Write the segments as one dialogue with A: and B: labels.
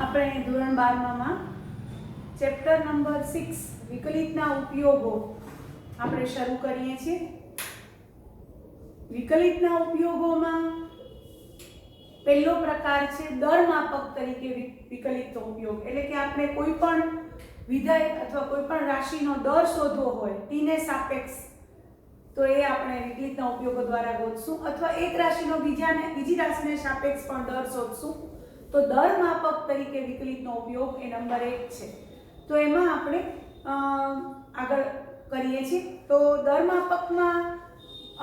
A: આપણે ધોરણ 12 માં ચેપ્ટર નંબર 6 વિકલિતના ઉપયોગો આપણે શરૂ કરીએ છીએ. વિકલિતના ઉપયોગોમાં પહેલો પ્રકાર છે દર માપક તરીકે વિકલિતનો ઉપયોગ. એટલે કે આપણે કોઈ પણ વિધેય અથવા કોઈ પણ રાશિનો દર શોધવો હોય t ને સાપેક્ષ, તો એ આપણે વિકલિતના ઉપયોગો દ્વારા ગોતશું. અથવા એક રાશિનો બીજી રાશિને સાપેક્ષ પણ દર શોધશું. તો દર માપક તરીકે વિકલિતનો ઉપયોગ એ નંબર 1 છે. તો એમાં આપણે આગળ કરીએ છીએ. તો દર માપકમાં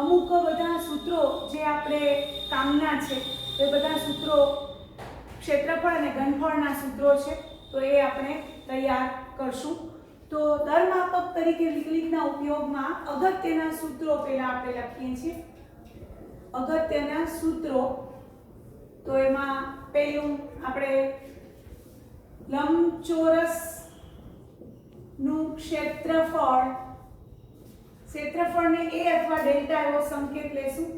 A: અમુક બધા સૂત્રો જે આપણે કામના છે, એ બધા સૂત્રો ક્ષેત્રફળ અને ઘનફળના સૂત્રો છે, તો એ આપણે તૈયાર કરશું. તો દર માપક તરીકે વિકલિતના ઉપયોગમાં અગત્યના સૂત્રો પહેલા આપણે લખીએ છીએ. અગત્યના સૂત્રો, તો એમાં પહેલું આપણે લંબચોરસ નું ક્ષેત્રફળને a અથવા ડેલ્ટા એવો સંકેત લેશું.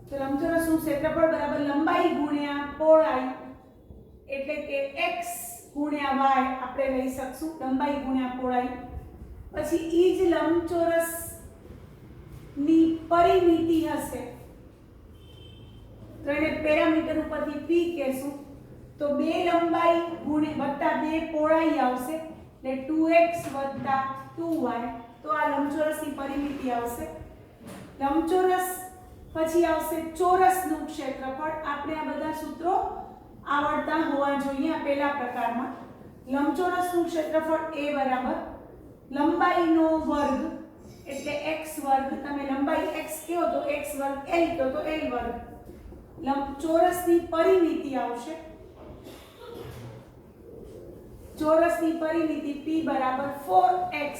A: તો લંબચોરસનું ક્ષેત્રફળ બરાબર લંબાઈ ગુણ્યા પહોળાઈ, એટલે કે x ગુણ્યા y આપણે લઈ શકશું, લંબાઈ ગુણ્યા પહોળાઈ. પછી ઈ જ લંબચોરસની પરિમિતિ હશે, તો એને પેરામીટર ઉપરથી p કહેશું. તો 2 લંબાઈ વત્તા 2 પહોળાઈ આવશે, એટલે 2x વત્તા 2y. તો આ લંબચોરસની પરિમિતિ આવશે. લંબચોરસ પછી આવશે ચોરસનું ક્ષેત્રફળ. આપણે આ બધા સૂત્રો આવડતા હોવા જોઈએ આ પહેલા પ્રકારમાં. લંબચોરસનું ક્ષેત્રફળ a બરાબર લંબાઈનો વર્ગ એટલે x વર્ગ. તમે લંબાઈ x કહો તો x વર્ગ, l કહો તો l વર્ગ. ચોરસની પરિમિતિ આવશે. ચોરસની પરિમિતિ p બરાબર 4x.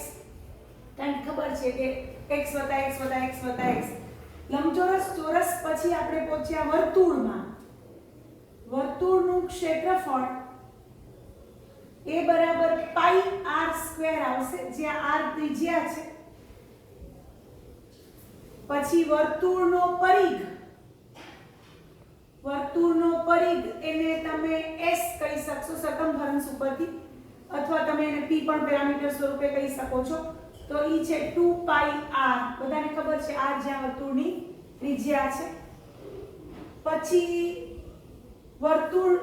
A: કારણ ખબર છે કે x વત્તા x વત્તા x વત્તા x. લંબચોરસ ચોરસ પછી આપણે પહોંચ્યા વર્તુળમાં. વર્તુળનું ક્ષેત્રફળ a બરાબર પાઈ r સ્ક્વેર આવશે, જ્યાં r ત્રિજ્યા છે. પછી વર્તુળનો પરિઘ એને તમે s કહી શકશો સરકમફરન્સ ઉપરથી, અથવા તમે એને p પણ પેરામીટર સ્વરૂપે કહી શકો છો. તો ઈ છે 2 પાઈ r. બધાને ખબર છે r જ્યાં વર્તુળની ત્રિજ્યા છે. પછી વર્તુળ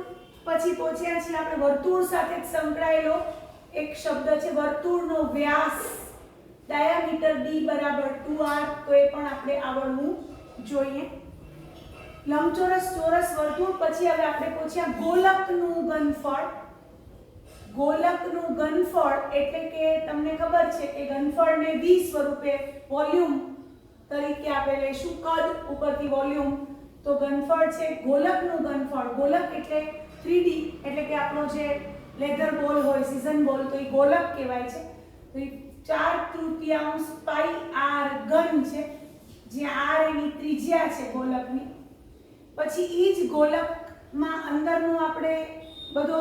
A: પછી પહોંચ્યા છીએ આપણે વર્તુળ સાથે સંકળાયેલો એક શબ્દ છે વર્તુળનો વ્યાસ, ડાયામીટર d બરાબર 2r. તો એ પણ આપણે આવડવું જોઈએ. લંબચોરસ, ચોરસ, વર્તુળ પછી હવે આપણે પહોંચ્યા ગોલકનું ઘનફળ. ગોલકનું ઘનફળ એટલે કે તમને ખબર છે કે ઘનફળને v સ્વરૂપે વોલ્યુમ તરીકે આપણે લઈશું, કદ ઉપરથી વોલ્યુમ. તો ઘનફળ છે ગોલકનું ઘનફળ. ગોલક એટલે 3D, એટલે કે આપણો જે લેધર બોલ હોય, સીઝન બોલ, તો એ ગોલક કહેવાય છે. તો એ 4/3 પાઈ r ઘન છે, જ્યાં r એની ત્રિજ્યા છે ગોલકની. પછી ઈ જ ગોલકમાં અંદરનું આપણે બધો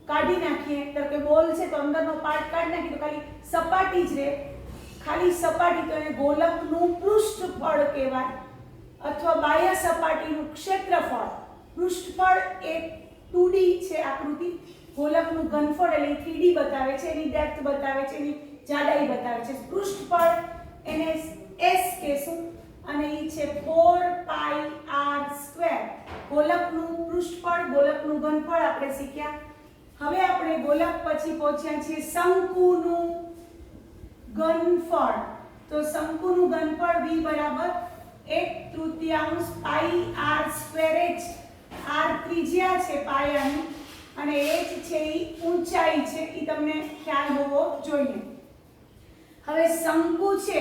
A: કાઢી નાખીએ. તો કે બોલ છે તો અંદરનો પાર્ટ કાઢી નાખીએ તો ખાલી સપાટી જ રહે. ખાલી સપાટી, તો એને ગોલકનું પૃષ્ઠફળ કહેવાય, અથવા બાહ્ય સપાટીનું ક્ષેત્રફળ. પૃષ્ઠફળ એ 2D છે આકૃતિ. ગોલકનું ઘનફળ એટલે 3D બતાવે છે, એની ડેપ્થ બતાવે છે, એની જાડાઈ બતાવે છે. પૃષ્ઠફળ એને s કહેશું, અને ઈ છે 4 પાઈ r સ્ક્વેર. ગોલકનું પૃષ્ઠફળ, ગોલકનું ઘનફળ આપણે શીખ્યા. હવે આપણે ગોલક પછી પહોંચ્યા છીએ શંકુનું ઘનફળ. તો શંકુનું ઘનફળ v બરાબર 1/3 પાઈ r સ્ક્વેર h. r ત્રિજ્યા છે પાયાની, અને h છે ઈ ઊંચાઈ છે, ઈ તમને ખ્યાલ હોવો જોઈએ. હવે શંકુ છે,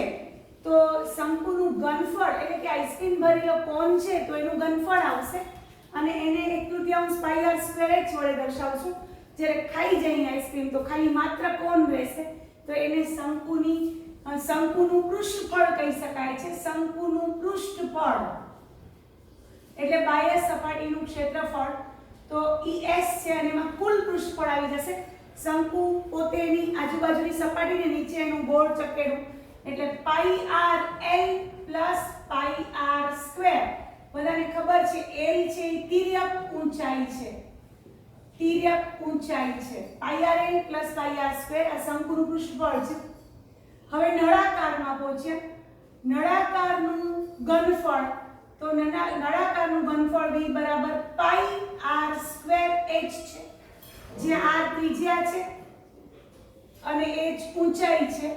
A: તો શંકુનું ઘનફળ એટલે કે આઈસ્ક્રીમ ભરેલો કોન છે, તો એનું ઘનફળ આવશે, અને એને 1/3 પાઈ r સ્ક્વેર h વડે દર્શાવશું. જ્યારે ખાઈ જઈએ આઈસ્ક્રીમ તો ખાલી માત્ર કોન રહેશે, તો એને શંકુનું પૃષ્ઠફળ કહી શકાય છે. શંકુનું પૃષ્ઠફળ એટલે બાહ્ય સપાટીનું ક્ષેત્રફળ. તો es છે, અને એમાં કુલ પૃષ્ઠફળ આવી જશે. શંકુ પોતે એની આજુબાજુની સપાટીને નીચે એનું ગોળ ચકેડું, એટલે પાઈ r l plus pi r square. બધાને ખબર છે l છે એ તિર્યક ઊંચાઈ છે, તિર્યક ઊંચાઈ છે pi R L plus pi R square આ શંકુનું પૃષ્ઠફળ છે. હવે નળાકારમાં પહોંચ્યા. નળાકારનું ઘનફળ તો નળાકારનું ઘનફળ v બરાબર પાઈ આર સ્ક્વેર h છે, જ્યાં r ત્રિજ્યા છે અને h ઊંચાઈ છે.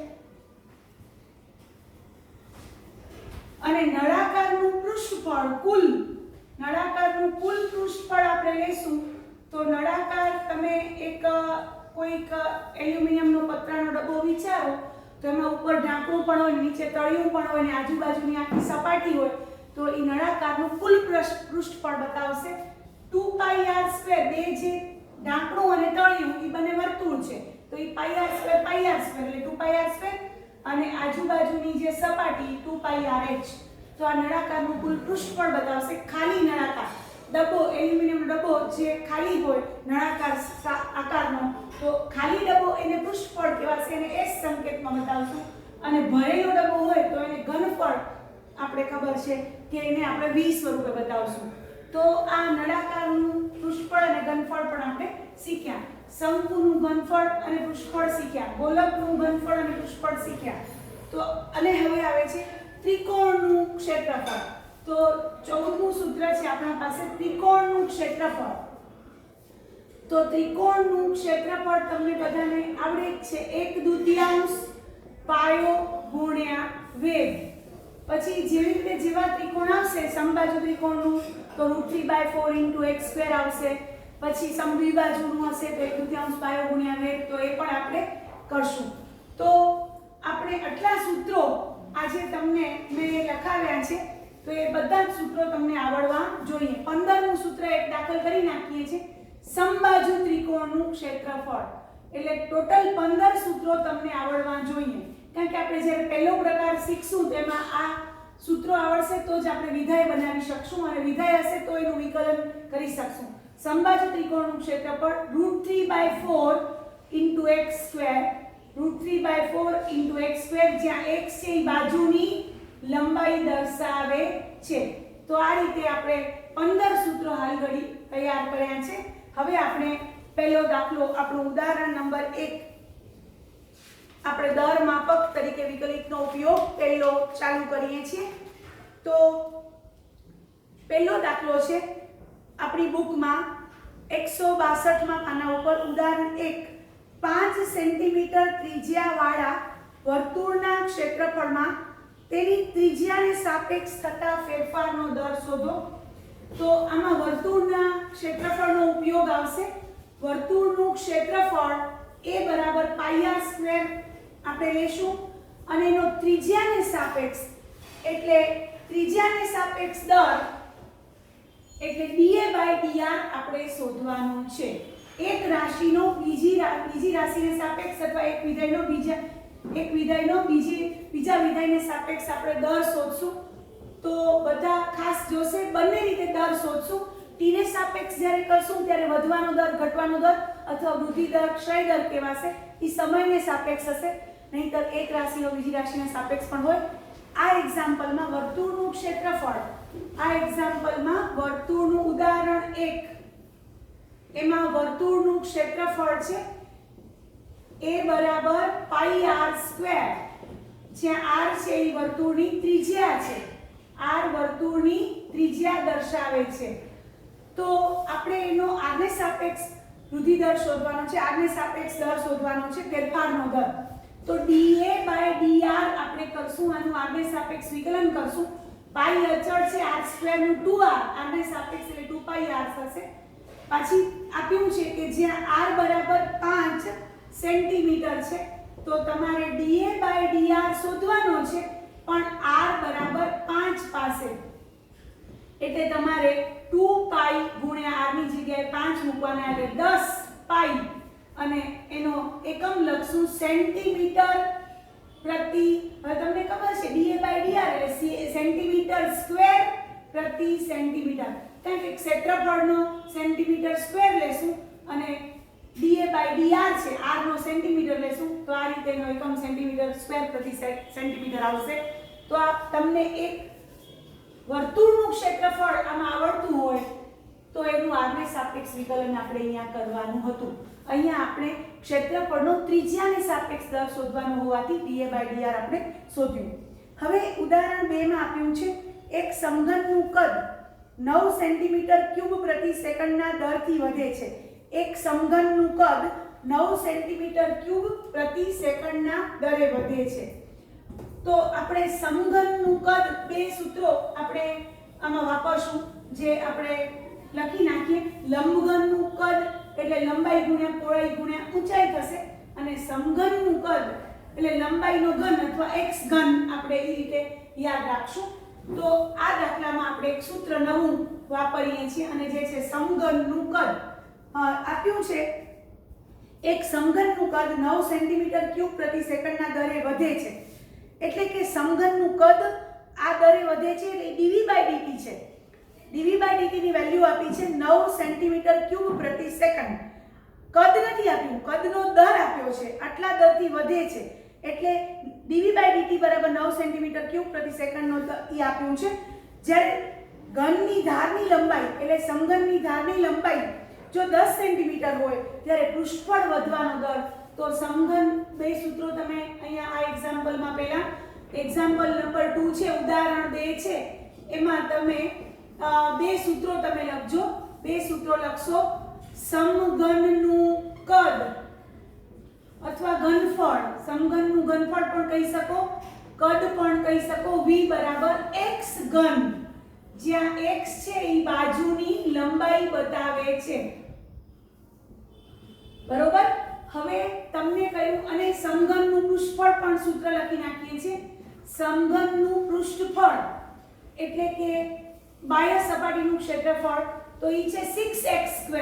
A: અને નળાકારનું કુલ પૃષ્ઠફળ આપણે લેશું તો નળાકાર તમે એક કોઈક એલ્યુમિનિયમનો પતરાનો ડબ્બો વિચારો તો એમાં ઉપર ઢાંકણું પણ હોય, નીચે તળિયું પણ હોય અને આજુબાજુની આખી સપાટી હોય તો એ નળાકારનું કુલ પૃષ્ઠફળ બતાવશે 2πr². બે જે ઢાંકણું અને તળિયું એ બંને વર્તુળ છે તો એ πr² એટલે 2πr² અને આજુબાજુની જે સપાટી 2πrh. તો આ નળાકારનું કુલ પૃષ્ઠફળ બતાવશે. ખાલી નળાકાર ડબ્બો એલ્યુમિનિયમનો ડબ્બો જે ખાલી હોય નળાકાર આકારનો તો ખાલી ડબ્બો એને પૃષ્ઠફળ કહેવાશે, એને S સંકેતમાં બતાવશું. અને ભરેલો ડબ્બો હોય તો એને ઘનફળ આપણે ખબર છે કે એને આપણે v સ્વરૂપે બતાવશું. તો આ નળાકારનું પૃષ્ઠફળ અને ઘનફળ પણ આપણે શીખ્યા. શંકુનું ઘનફળ અને પૃષ્ઠફળ શીખ્યા, ગોલકનું ઘનફળ અને પૃષ્ઠફળ શીખ્યા. તો અને હવે આવે છે ત્રિકોણનું ક્ષેત્રફળ. તો 14મું સૂત્ર છે આપણા પાસે ત્રિકોણનું ક્ષેત્રફળ. તો ત્રિકોણનું ક્ષેત્રફળ તમને બધાને આવડે જ છે 1/2 પાયો ગુણ્યા વેગ. પછી જેવી રીતે જેવા ત્રિકોણ આવશે સમબાજુ ત્રિકોણનું તો √3/4 * x² આવશે. પછી સમદ્વિબાજુનું હશે તો 1/2 પાયો ગુણ્યા વેગ, તો એ પણ આપણે કરશું. તો આપણે આટલા સૂત્રો આજે તમને મેં લખાવ્યા છે તો એ બધા જ સૂત્રો તમને આવડવા જોઈએ. 15મું સૂત્ર એક દાખલ કરી નાખીએ છીએ સમબાજુ ત્રિકોણનું ક્ષેત્રફળ. એટલે ટોટલ 15 સૂત્રો તમને આવડવા જોઈએ, કારણ કે આપણે જ્યારે પહેલો પ્રકાર શીખશું તેમાં આ સૂત્રો આવડશે તો જ આપણે વિધાય બનાવી શકશું અને વિધાય હશે તો એનું વિકલન કરી શકશું. સમબાજુ ત્રિકોણનું ક્ષેત્રફળ √3/4 * x², √3/4 * x², જ્યાં x છે એ બાજુની લંબાઈ દર્શાવે છે. તો આ રીતે આપણે 15 સૂત્રો હાલ ઘડી તૈયાર કર્યા છે. હવે આપણે પહેલો દાખલો આપણું ઉદાહરણ નંબર 1 આપણે દર માપક તરીકે વિકલિતનો ઉપયોગ પહેલો ચાલુ કરીએ છીએ. તો પહેલો દાખલો છે આપણી બુકમાં 162માં પાના ઉપર ઉદાહરણ 1 5 સેન્ટીમીટર ત્રિજ્યાવાળા વર્તુળના ક્ષેત્રફળમાં તેની ત્રિજ્યાને સાપેક્ષ થતા ફેરફારનો દર શોધો. તો આમાં વર્તુળના ક્ષેત્રફળનો ઉપયોગ આવશે. વર્તુળનું ક્ષેત્રફળ a બરાબર πr² આપણે લેશું અને એનો ત્રિજ્યાને સાપેક્ષ એટલે ત્રિજ્યાને સાપેક્ષ દર એટલે dA/dr આપણે શોધવાનું છે. એક રાશિનો બીજી રાશિને સાપેક્ષ અથવા એક વિધેયનો બીજા વિધેયને સાપેક્ષ આપણે દર શોધશું. તો બધા ખાસ જોશે બંને રીતે દર શોધશું. t ને સાપેક્ષ જ્યારે કરશું ત્યારે વધવાનો દર, ઘટવાનો દર અથવા વૃદ્ધિ દર, ક્ષય દર કહેવાશે. એ સમયને સાપેક્ષ હશે, નહીંતર એક રાશિનો બીજી રાશિને સાપેક્ષ પણ હોય. આ એક્ઝામ્પલમાં વર્તુળનું ક્ષેત્રફળ, આ એક્ઝામ્પલમાં વર્તુળનું ઉદાહરણ 1 એમાં વર્તુળનું ક્ષેત્રફળ છે a બરાબર πr², જ્યાં r છે એ વર્તુળની ત્રિજ્યા છે. r વર્તુળની ત્રિજ્યા દર્શાવે છે. તો આપણે એનો r ને સાપેક્ષ વૃદ્ધિ દર શોધવાનો છે, r ને સાપેક્ષ દર શોધવાનો છે, ફેરફારનો દર. તો dA/dr આપણે કરશું, આનું r ને સાપેક્ષ વિકલન કરશું. પાઈ અચળ છે, r² નું 2r, r ને સાપેક્ષ એટલે 2πr થશે. પછી આપ્યું છે કે જ્યાં r બરાબર 5 સેન્ટીમીટર છે તો તમારે dA/dr શોધવાનો છે, પણ r બરાબર 5 પાસે એટલે તમારે 2π ગુણ્યા r ની જગ્યાએ 5 મૂકવાના એટલે 10π અને એનો એકમ લખશું સેન્ટીમીટર પ્રતિ. હવે તમને ખબર છે dA/dr એટલે સેન્ટીમીટર સ્ક્વેર પ્રતિ સેન્ટીમીટર, કારણ કે ક્ષેત્રફળનો સેન્ટીમીટર સ્ક્વેર લેશું અને dA/dr છે r નો સેન્ટીમીટર લેશું તો આ રીતે એનો એકમ સેન્ટીમીટર સ્ક્વેર પ્રતિ સેન્ટીમીટર આવશે. તો આ તમને એક વર્તુળનું ક્ષેત્રફળ આમાં આવડતું હોય તો એનું આરને સાપેક્ષ વિકલન આપણે અહીંયા કરવાનું હતું. અહીંયા આપણે ક્ષેત્રફળનો ત્રિજ્યાને સાપેક્ષ દર શોધવાનો હોવાથી dA/dr આપણે શોધ્યું. હવે ઉદાહરણ 2 માં આપ્યું છે એક સમઘનનું કદ 9 સેન્ટીમીટર ક્યુબ પ્રતિ સેકન્ડના દરથી વધે છે. એક સમઘનનું કદ 9 સેન્ટીમીટર ક્યુબ પ્રતિ સેકન્ડના દરે વધે છે. તો આપણે સમઘનનું કદ બે સૂત્રો આપણે આમાં વાપરશું, જે આપણે લખી નાખીએ. લંબઘનનું કદ એટલે લંબાઈ ગુણ્યા પહોળાઈ ગુણ્યા ઊંચાઈ થશે, અને સમઘનનું કદ એટલે લંબાઈનો ઘન અથવા x ઘન આપણે એ રીતે યાદ રાખશું. તો આ દાખલામાં આપણે એક સૂત્ર નવું વાપરીએ છીએ, અને જે છે સમઘનનું કદ આપ્યું છે. એક સમઘનનું કદ 9 સેન્ટીમીટર ક્યુબ પ્રતિ સેકન્ડના દરે વધે છે. એટલે કે સમઘનનું કદ આ દરે વધે છે એટલે dV/dt છે. dV/dt ની વેલ્યુ આપી છે 9 સેન્ટીમીટર ક્યુબ પ્રતિ સેકન્ડ. કદ નથી આપ્યું, કદનો દર આપ્યો છે, આટલા દરથી વધે છે એટલે dV/dt બરાબર 9 સેન્ટીમીટર ક્યુબ પ્રતિ સેકન્ડનો ઈ આપ્યું છે. જ્યારે ઘનની ધારની લંબાઈ એટલે સમઘનની ધારની લંબાઈ જો 10 સેન્ટીમીટર હોય ત્યારે પૃષ્ઠફળ વધવાનો દર. તો સમઘન બે સૂત્રો તમે અહીંયા આ એક્ઝામ્પલમાં પહેલા એક્ઝામ્પલ નંબર 2 છે, ઉદાહરણ 2 છે, એમાં તમે બે સૂત્રો તમે લખજો. બે સૂત્રો લખશો. સમઘનનું કદ અથવા ઘનફળ, સમઘનનું ઘનફળ પણ કહી શકો, કદ પણ કહી શકો. v બરાબર x ઘન, જ્યાં x છે એ બાજુની લંબાઈ બતાવે છે. બરોબર. હવે તમને કહ્યું, અને સમઘનનું પૃષ્ઠફળ પણ સૂત્ર લખી નાખીએ છીએ. સમઘનનું પૃષ્ઠફળ એટલે કે બાહ્ય સપાટીનું ક્ષેત્રફળ, તો ઈ છે 6x².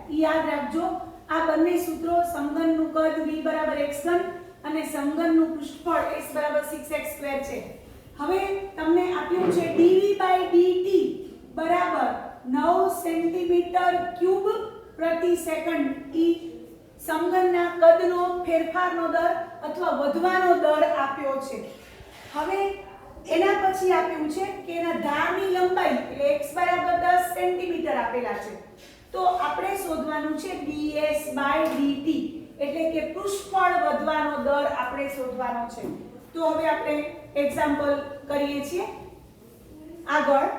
A: ઈ યાદ રાખજો. આ બંને સૂત્રો સમઘનનું કદ v બરાબર x ઘન અને સમઘનનું પૃષ્ઠફળ x બરાબર 6x² છે. હવે તમને આપ્યું છે dV/dt બરાબર 9 સેન્ટીમીટર ક્યુબ પ્રતિ સેકન્ડ. ઈ સમઘનના કદનો ફેરફારનો દર અથવા વધવાનો દર આપ્યો છે. હવે એના પછી આપ્યું છે કે એના ધારની લંબાઈ એટલે x બરાબર 10 સેન્ટીમીટર આપેલા છે. તો આપણે શોધવાનું છે ds/dt એટલે કે પૃષ્ઠફળ વધવાનો દર આપણે શોધવાનો છે. તો હવે આપણે એક્ઝામ્પલ કરીએ છીએ આગળ.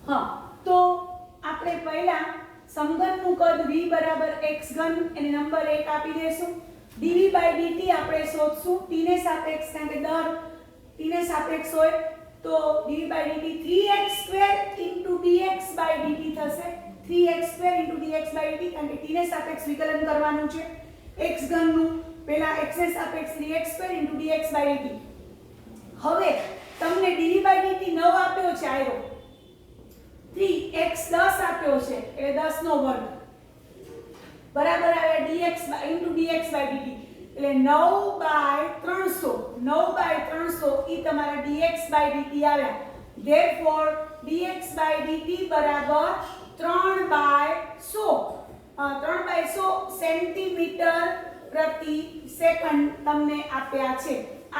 A: હા, તો આપણે પહેલા સમઘનનું કદ v બરાબર x ઘન એને નંબર 1 આપી દેશું. dV/dt આપણે શોધશું. t ને સાપેક્ષ, કારણ કે દર t ને સાપેક્ષ હોય તો dV/dt 3x² dx/dt થશે. 3x² dx/dt, કારણ કે t ને સાપેક્ષ વિકલન કરવાનું છે. x ઘનનું પહેલા x ને સાપેક્ષ 3x² dx/dt. હવે તમને dV/dt 9 આપ્યો છે, આયો 3x 10 આપ્યો છે એટલે 10 નો વર્ગ બરાબર આવે dx/dt એટલે 9/300. 9/300 ઈ તમારા dx/dt આવ્યા. therefore dx/dt બરાબર 3/100 સેન્ટીમીટર પ્રતિ સેકન્ડ તમને આપ્યા છે,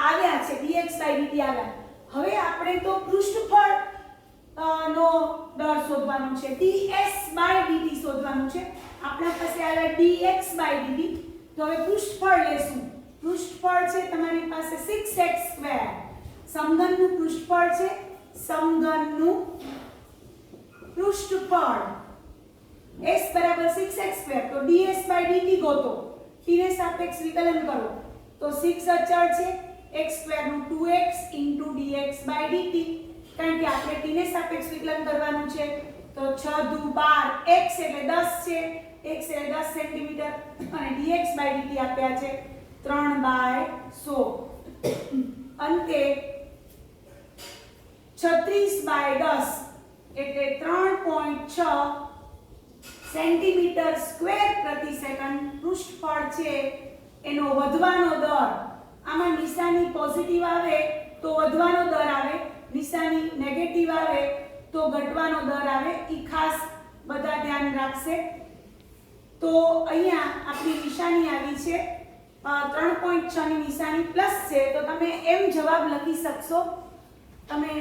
A: આવ્યા છે dx/dt આવ્યા. હવે આપણે તો પૃષ્ઠફળ નો દર શોધવાનું છે, ds/dt શોધવાનું છે. આપણા પાસે આવ્યા dx/dt. તો હવે પૃષ્ઠફળ લેશું. પૃષ્ઠફળ છે તમારી પાસે 6x². સમઘનનું પૃષ્ઠફળ છે, સમઘનનું પૃષ્ઠફળ x બરાબર 6x². તો ds/dt ગોતો. t ને સાપેક્ષ વિકલન કરો તો 6 અચળ છે, x² નું 2x dx/dt. કારણ કે આપણે t ને સાપેક્ષ વિકલન કરવાનું છે તો 6 દુ 12, x એટલે 10 છે, x એટલે 10 સેન્ટીમીટર અને dx/dt આપ્યા છે 3/100. અંતે 36/10 એટલે 3.6 સેન્ટીમીટર સ્ક્વેર પ્રતિ સેકન્ડ પૃષ્ઠફળ છે એનો વધવાનો દર. આમાં નિશાની પોઝિટિવ આવે તો વધવાનો દર આવે, નિશાની નેગેટિવ આવે તો ઘટવાનો દર આવે. ઈ ખાસ બધા ધ્યાન રાખશે. તો અહીંયા આપણી નિશાની આવી છે 3.6 ની નિશાની પ્લસ છે, તો તમે એમ જવાબ લખી શકશો તમે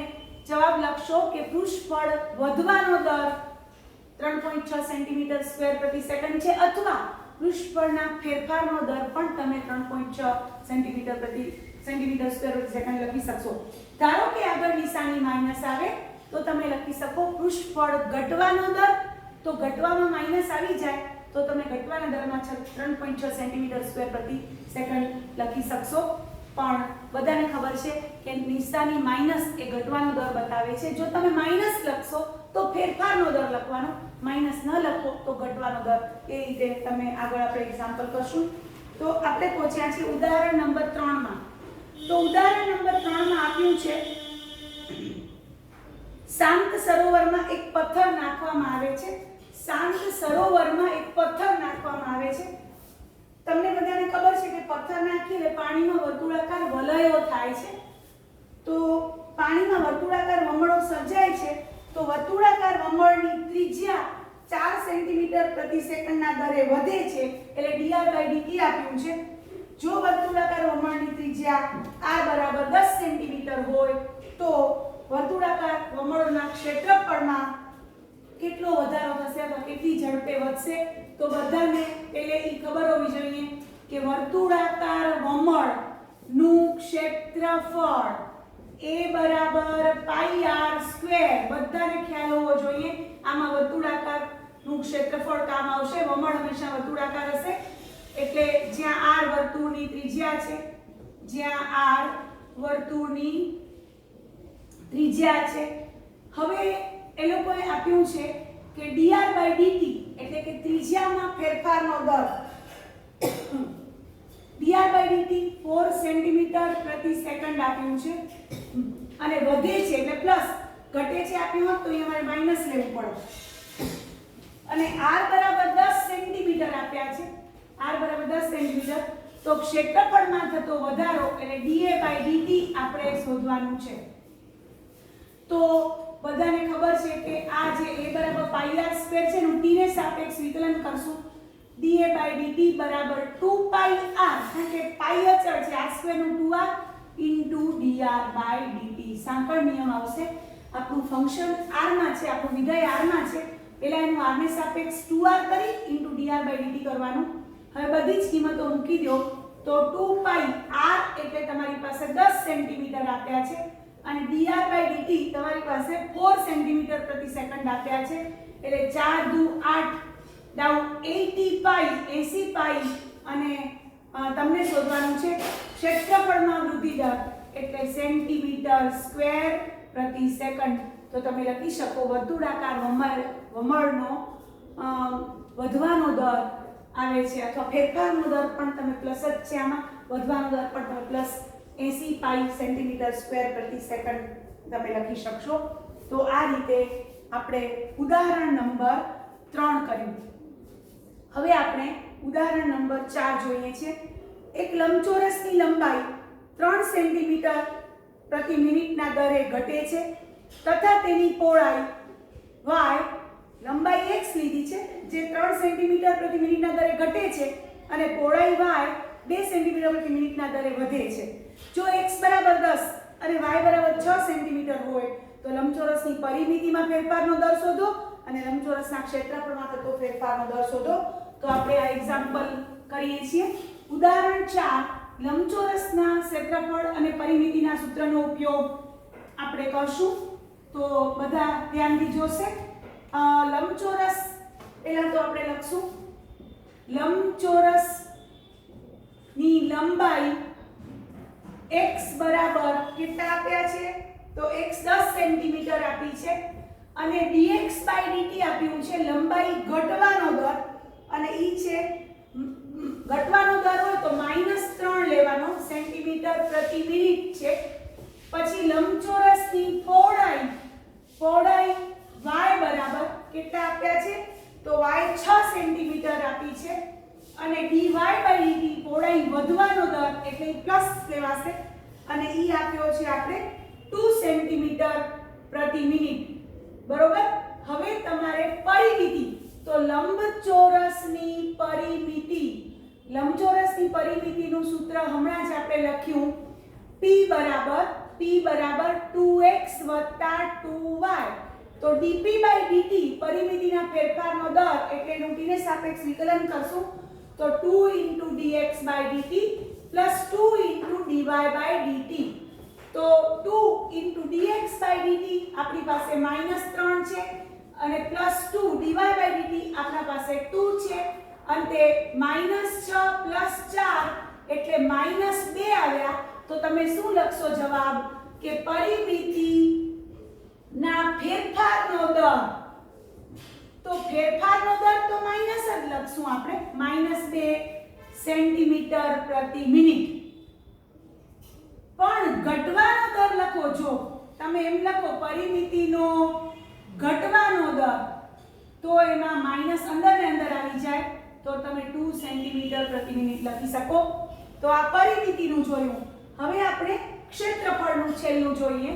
A: જવાબ લખશો કે પૃષ્ઠફળ વધવાનો દર 3.6 સેન્ટીમીટર સ્ક્વેર પ્રતિ સેકન્ડ છે, અથવા પૃષ્ઠફળના ફેરફારનો દર પણ તમે 3.6 સેન્ટીમીટર સ્ક્વેર પ્રતિ સેકન્ડ લખી શકશો. ધારો કે આગળ નિશાની માઈનસ આવે તો તમે લખી શકો પૃષ્ઠફળ ઘટવાનો દર, તો ઘટવામાં માઈનસ આવી જાય તો તમે ઘટવાના દરમાં 3.6 સેન્ટીમીટર સ્ક્વેર પ્રતિ સેકન્ડ લખી શકશો. પણ બધાને ખબર છે કે નિશાની માઈનસ એ ઘટવાનો દર બતાવે છે. જો તમે માઈનસ લખશો તો ફેરફારનો દર લખવાનો, માઈનસ ન લખો તો ઘટવાનો દર. એ રીતે તમે આગળ આપણે એક્ઝામ્પલ કરશું. તો આપણે પહોંચ્યા છીએ ઉદાહરણ નંબર 3 માં. તો ઉદાહરણ નંબર 3 માં આપ્યું છે શાંત સરોવરમાં એક પથ્થર નાખવામાં આવે છે. શાંત સરોવરમાં એક પથ્થર નાખવામાં આવે છે. તમને બધાને ખબર છે કે પથ્થર નાખીએ એટલે પાણીનો વર્તુળાકાર વલયો થાય છે. તો પાણીમાં વર્તુળાકાર વમળો સર્જાય છે. તો વર્તુળાકાર વમળની ત્રિજ્યા 4 સેન્ટીમીટર પ્રતિ સેકન્ડના દરે વધે છે, એટલે dr/dt આપ્યું છે. જો વર્તુળાકાર વમળની ત્રિજ્યા r બરાબર 10 સેન્ટીમીટર હોય તો વર્તુળાકાર વમળના ક્ષેત્રફળમાં કેટલો વધારો થશે અથવા કેટલી ઝડપે વધશે? તો બધાને પહેલે એ ખબર હોવી જોઈએ કે વર્તુળાકાર વમળનું ક્ષેત્રફળ a બરાબર પાઈ r સ્ક્વેર, બધાને ખ્યાલ હોવો જોઈએ. આમાં વર્તુળાકારનું ક્ષેત્રફળ કામ આવશે. વમળ હંમેશા વર્તુળાકાર હશે, એટલે જ્યાં r વર્તુળની ત્રિજ્યા છે, જ્યાં r વર્તુળની ત્રિજ્યા છે. હવે એ લોકોએ આપ્યું છે કે dr/dt એટલે કે ત્રિજ્યામાં ફેરફારનો દર dr/dt 4 સેન્ટીમીટર પ્રતિ સેકન્ડ આપ્યું છે અને વધે છે એટલે પ્લસ, ઘટે છે આપ્યું હોત તો અહીં અમારે માઈનસ લેવું પડે. અને r બરાબર 10 સેન્ટીમીટર આપ્યા છે, r બરાબર 10 સેન્ટીમીટર. તો ક્ષેત્રફળમાં થતો વધારો એટલે dA/dt આપણે શોધવાનું છે. તો બધાને ખબર છે કે આ જે a બરાબર પાઈ r સ્ક્વેર છે નું t ને સાપેક્ષ વિકલન કરશું. dA/dt બરાબર 2 પાઈ r, કારણ કે પાઈ અચળ છે, r સ્ક્વેર નું 2r dr/dt. સાંકળ નિયમ આવશે. આપણું ફંક્શન r માં છે, આપણું વિધેય r માં છે, પહેલા એનું r ને સાપેક્ષ 2r કરી dr/dt કરવાનું. હવે બધી જ કિંમતો મૂકી દો તો 2 પાઈ r એટલે તમારી પાસે 10 સેન્ટીમીટર આપ્યા છે અને dr/dt તમારી પાસે 4 સેન્ટીમીટર પ્રતિ સેકન્ડ આપ્યા છે, એટલે 4 દુ 8 દાઉ 80 પાઈ અને તમને શોધવાનું છે ક્ષેત્રફળમાં વૃદ્ધિ દર એટલે સેન્ટીમીટર સ્ક્વેર પ્રતિ સેકન્ડ. તો તમે લખી શકો વર્તુળાકાર વમળનો વધવાનો દર આવે છે, અથવા ફેરફારનો દર પણ તમે પ્લસ જ છે, આમાં વધવાનો દર પણ તમે પ્લસ 80 પાઈ સેન્ટીમીટર સ્ક્વેર પ્રતિ સેકન્ડ તમે લખી શકશો. તો આ રીતે આપણે ઉદાહરણ નંબર 3 કર્યું. હવે આપણે ઉદાહરણ નંબર 4 જોઈએ છે. એક લંબચોરસની લંબાઈ 3 સેન્ટીમીટર પ્રતિ મિનિટના દરે ઘટે છે તથા તેની પહોળાઈ y, લંબાઈ x લીધી છે જે 3 સેન્ટીમીટર પ્રતિ મિનિટના દરે ઘટે છે અને પહોળાઈ y 2 સેન્ટીમીટર પ્રતિ મિનિટના દરે વધે છે. જો x બરાબર 10 અને y બરાબર 6 સેન્ટીમીટર હોય તો લંબચોરસની પરિમિતિમાં ફેરફારનો દર શોધો અને લંબચોરસના ક્ષેત્રફળમાં થતો ફેરફારનો દર શોધો. તો આપણે આ એક્ઝામ્પલ કરીએ છીએ. ઉદાહરણ 4, લંબચોરસના ક્ષેત્રફળ અને પરિમિતિના સૂત્રનો ઉપયોગ આપણે કરશું. તો બધા ધ્યાનથી જોશે. લંબચોરસ પહેલા તો આપણે લખશું લંબચોરસની લંબાઈ x બરાબર કેટલા આપ્યા છે? તો x 10 સેન્ટીમીટર આપી છે અને dx/dt આપ્યું છે લંબાઈ ઘટવાનો દર, અને ઈ છે ઘટવાનો દર હોય તો -3 લેવાનો, સેન્ટીમીટર પ્રતિ મિનિટ છે. પછી લંબચોરસની પહોળાઈ y બરાબર કેટલા આપ્યા છે? તો y 6 સેન્ટીમીટર આપી છે અને dy/dt પહોળાઈ વધવાનો દર એટલે પ્લસ લેવાશે અને ઈ આપ્યો છે આપણે 2 સેન્ટીમીટર પ્રતિ મિનિટ. બરોબર. હવે તમારે પરિમિતિ, તો લંબચોરસની પરિમિતિનું સૂત્ર હમણાં જ આપણે લખ્યું, p બરાબર t t બરાબર 2x + 2y. તો dp / dt પરિમિતિના ફેરફારનો દર એટલે એનું t ને સાપેક્ષ વિકલન કરશું તો 2 * dx / dt + 2 * dy / dt. તો 2 * dx / dt આપણી પાસે -3 છે અને +2 dy / dt આપણા પાસે 2 છે. અંતે -6 + 4 એટલે -2 આવ્યા. તો તમે શું લખશો જવાબ કે પરિમિતિ ના ફેરફારનો દર. તો ફેરફારનો દર તો માઈનસ જ લખશું આપણે -2 સેન્ટીમીટર પ્રતિ મિનિટ. પણ ઘટવાનો દર લખો. જો તમે એમ લખો પરિમિતિનો ઘટવાનો દર તો એમાં માઈનસ અંદર ને અંદર આવી જાય તો તમે 2 સેન્ટીમીટર પ્રતિ મિનિટ લખી શકો. તો આ પરિમિતિનું જોયું. હવે આપણે ક્ષેત્રફળનું છેલ્લું જોઈએ.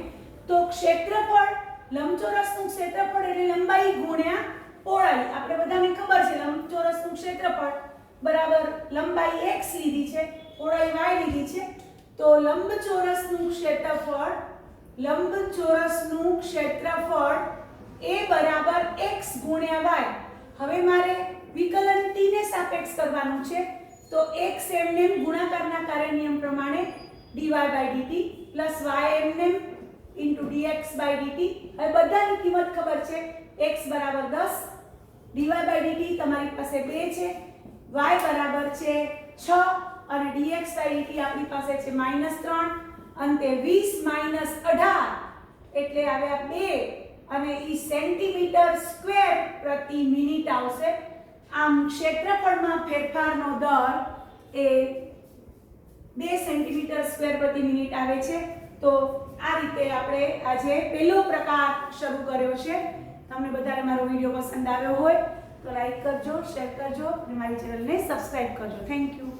A: તો ક્ષેત્રફળ લંબચોરસનું ક્ષેત્રફળ એટલે લંબાઈ ગુણ્યા પહોળાઈ. આપણે બધાને ખબર છે લંબચોરસનું ક્ષેત્રફળ બરાબર લંબાઈ x લીધી છે, પહોળાઈ y લીધી છે. તો લંબચોરસનું ક્ષેત્રફળ a બરાબર x ગુણ્યા y. હવે મારે વિકલન t ને સાપેક્ષ કરવાનું છે. તો x એમને ગુણાકારના કાર્ય નિયમ પ્રમાણે dy / dt + y એમને dx / dt. હવે બધાની કિંમત ખબર છે. x બરાબર 10, dy / dt તમારી પાસે 2 છે, y બરાબર છે 6 અને dx / dt આપણી પાસે છે -3. અંતે 20 - 18 એટલે આવ્યા 2 અને ઈ સેન્ટીમીટર સ્ક્વેર પ્રતિ મિનિટ આવશે. આમ ક્ષેત્રફળમાં ફેરફારનો દર એ 2 સેન્ટીમીટર સ્ક્વેર પ્રતિ મિનિટ આવે છે. તો આ રીતે આપણે આજે પહેલો પ્રકાર શરૂ કર્યો છે. તમને બધાને મારો વિડિયો પસંદ આવ્યો હોય તો લાઈક કરજો, શેર કરજો અને મારી ચેનલને સબસ્ક્રાઇબ કરજો. Thank you.